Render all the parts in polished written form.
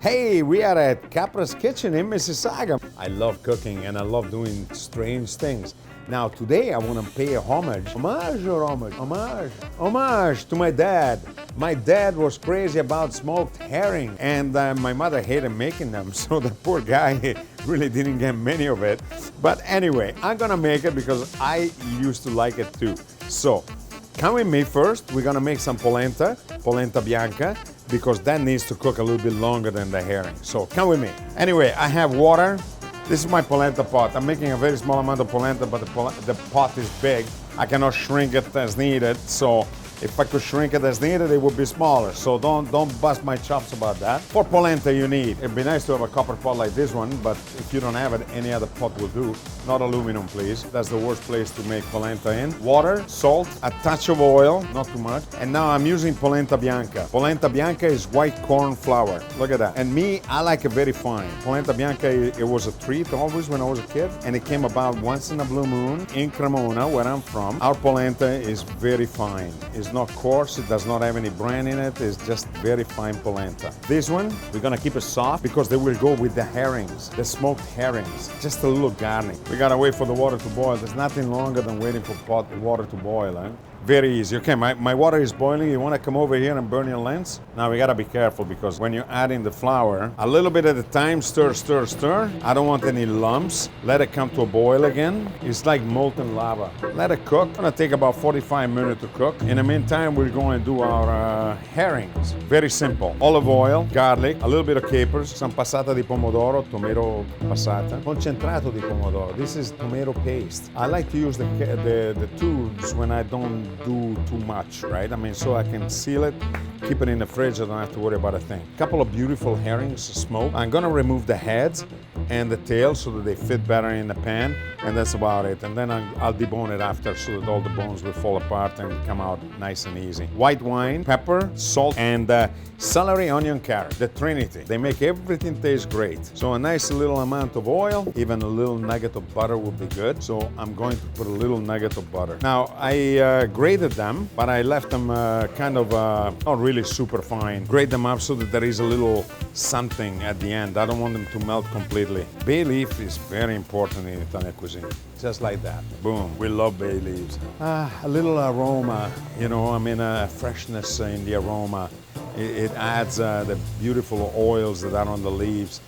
Hey, we are at Capra's Kitchen in Mississauga. I love cooking and I love doing strange things. Now today I want to pay a homage to my dad. My dad was crazy about smoked herring and my mother hated making them, so the poor guy really didn't get many of it. But anyway, I'm gonna make it because I used to like it too. So come with me first. We're gonna make some polenta bianca, because that needs to cook a little bit longer than the herring. So come with me. Anyway, I have water. This is my polenta pot. I'm making a very small amount of polenta, but the pot is big. I cannot shrink it as needed, so if I could shrink it as needed, it would be smaller. So don't bust my chops about that. For polenta, you need, it'd be nice to have a copper pot like this one, but if you don't have it, any other pot will do. Not aluminum, please. That's the worst place to make polenta in. Water, salt, a touch of oil, not too much. And now I'm using polenta bianca. Polenta bianca is white corn flour. Look at that. And me, I like it very fine. Polenta bianca, it was a treat always when I was a kid, and it came about once in a blue moon in Cremona, where I'm from. Our polenta is very fine. It's not coarse, it does not have any bran in it, it's just very fine polenta. This one, we're gonna keep it soft because they will go with the herrings, the smoked herrings. Just a little garnish. We gotta wait for the water to boil. There's nothing longer than waiting for water to boil, eh? Very easy. Okay, my water is boiling. You wanna come over here and burn your lens? Now we gotta be careful because when you're adding the flour, a little bit at a time, stir, stir, stir. I don't want any lumps. Let it come to a boil again. It's like molten lava. Let it cook. It's gonna take about 45 minutes to cook. In the meantime, we're going to do our herrings. Very simple. Olive oil, garlic, a little bit of capers, some passata di pomodoro, tomato passata, concentrato di pomodoro. This is tomato paste. I like to use the tubes when I don't do too much, right? I mean, so I can seal it, keep it in the fridge, I don't have to worry about a thing. Couple of beautiful herrings smoked. I'm gonna remove the heads and the tail so that they fit better in the pan, and that's about it. And then I'll debone it after so that all the bones will fall apart and come out nice and easy. White wine, pepper, salt, and celery, onion, carrot, the trinity. They make everything taste great. So a nice little amount of oil, even a little nugget of butter would be good. So I'm going to put a little nugget of butter. Now I grated them, but I left them kind of not really super fine. Grate them up so that there is a little something at the end. I don't want them to melt completely. Bay leaf is very important in Italian cuisine. Just like that. Boom. We love bay leaves. A little aroma, you know, I mean, freshness in the aroma. It adds the beautiful oils that are on the leaves.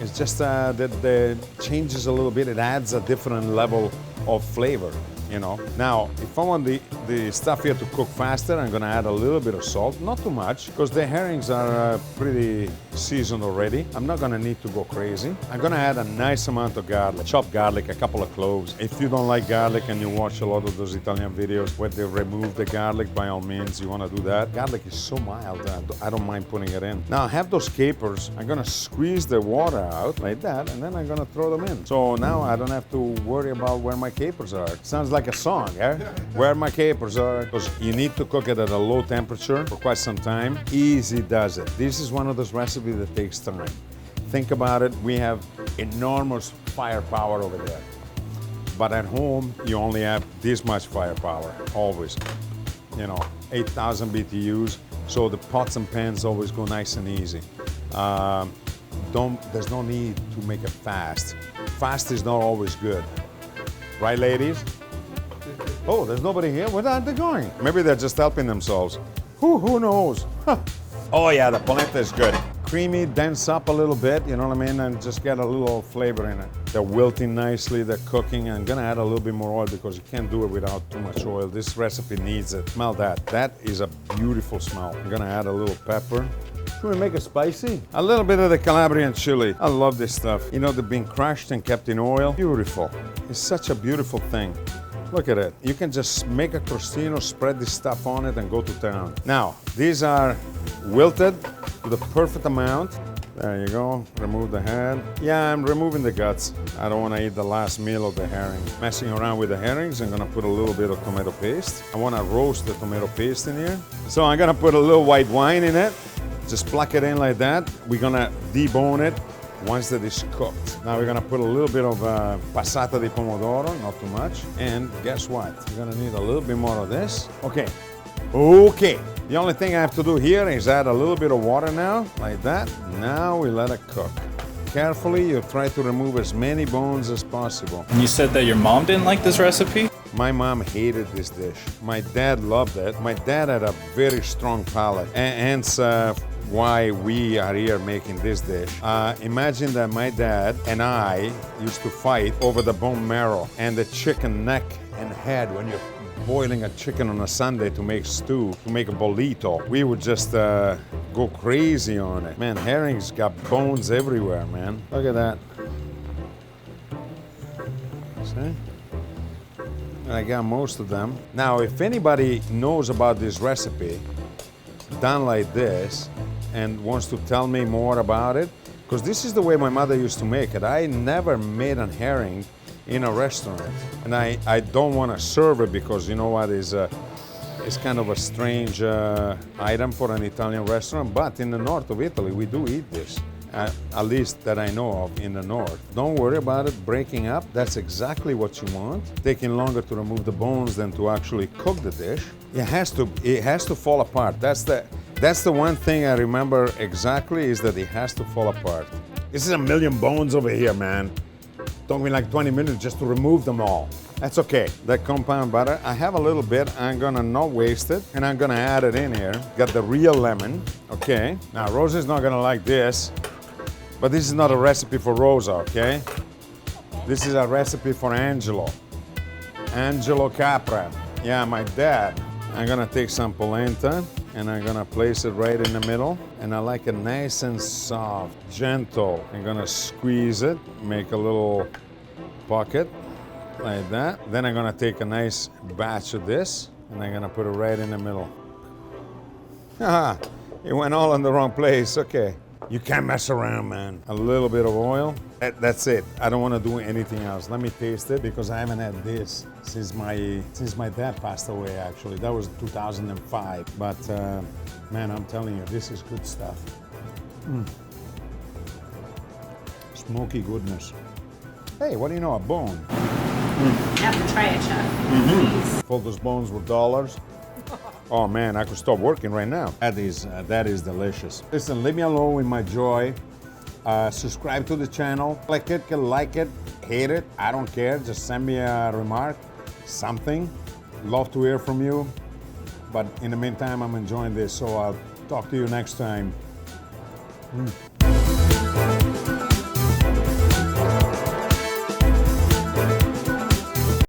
It's just that changes a little bit. It adds a different level of flavor, you know. Now, if I want the stuff here to cook faster, I'm gonna add a little bit of salt, not too much, because the herrings are pretty seasoned already. I'm not gonna need to go crazy. I'm gonna add a nice amount of garlic, chopped garlic, a couple of cloves. If you don't like garlic and you watch a lot of those Italian videos where they remove the garlic, by all means, you wanna do that. Garlic is so mild, I don't mind putting it in. Now I have those capers. I'm gonna squeeze the water out like that, and then I'm gonna throw them in. So now I don't have to worry about where my capers are. Sounds like a song, eh? Where my capers are. Because you need to cook it at a low temperature for quite some time. Easy does it. This is one of those recipes that takes time. Think about it. We have enormous firepower over there. But at home, you only have this much firepower, always. You know, 8,000 BTUs. So the pots and pans always go nice and easy. There's no need to make it fast. Fast is not always good. Right, ladies? Oh, there's nobody here? Where are they going? Maybe they're just helping themselves. Who knows? Huh. Oh yeah, the polenta is good. Creamy, dense up a little bit, you know what I mean? And just get a little flavor in it. They're wilting nicely, they're cooking. I'm gonna add a little bit more oil because you can't do it without too much oil. This recipe needs it. Smell that. That is a beautiful smell. I'm gonna add a little pepper. Should we make it spicy? A little bit of the Calabrian chili. I love this stuff. You know, they've been crushed and kept in oil. Beautiful. It's such a beautiful thing. Look at it. You can just make a crostino, spread this stuff on it, and go to town. Now, these are wilted to the perfect amount. There you go. Remove the head. Yeah, I'm removing the guts. I don't want to eat the last meal of the herring. Messing around with the herrings, I'm going to put a little bit of tomato paste. I want to roast the tomato paste in here. So I'm going to put a little white wine in it. Just pluck it in like that. We're going to debone it once that is cooked. Now we're gonna put a little bit of passata di pomodoro, not too much. And guess what? You're gonna need a little bit more of this. Okay, Okay, the only thing I have to do here is add a little bit of water now, like that. Now we let it cook. Carefully, you try to remove as many bones as possible. And you said that your mom didn't like this recipe? My mom hated this dish. My dad loved it. My dad had a very strong palate, and hence why we are here making this dish. Imagine that my dad and I used to fight over the bone marrow and the chicken neck and head when you're boiling a chicken on a Sunday to make stew, to make a bolito. We would just go crazy on it. Man, herring's got bones everywhere, man. Look at that. See? I got most of them. Now, if anybody knows about this recipe, done like this, and wants to tell me more about it, because this is the way my mother used to make it. I never made a herring in a restaurant, and I don't want to serve it because you know what is it's kind of a strange item for an Italian restaurant. But in the north of Italy, we do eat this. At least that I know of in the north. Don't worry about it breaking up. That's exactly what you want. Taking longer to remove the bones than to actually cook the dish. It has to fall apart. That's the one thing I remember exactly is that it has to fall apart. This is a million bones over here, man. Took me like 20 minutes just to remove them all. That's okay. That compound butter, I have a little bit. I'm gonna not waste it, and I'm gonna add it in here. Got the real lemon, okay? Now, Rosa's not gonna like this, but this is not a recipe for Rosa, okay? This is a recipe for Angelo. Angelo Capra. Yeah, my dad. I'm gonna take some polenta, and I'm gonna place it right in the middle. And I like it nice and soft, gentle. I'm gonna squeeze it, make a little pocket like that. Then I'm gonna take a nice batch of this, and I'm gonna put it right in the middle. Haha, it went all in the wrong place, okay. You can't mess around, man. A little bit of oil, that's it. I don't wanna do anything else. Let me taste it because I haven't had this since my dad passed away, actually. That was 2005. But man, I'm telling you, this is good stuff. Smoky goodness. Hey, what do you know, a bone? You have to try it, Chef. Thought those bones were dollars. Oh man, I could stop working right now. That is delicious. Listen, leave me alone with my joy. Subscribe to the channel. Click it, like it, hate it. I don't care. Just send me a remark, something. Love to hear from you. But in the meantime, I'm enjoying this, so I'll talk to you next time.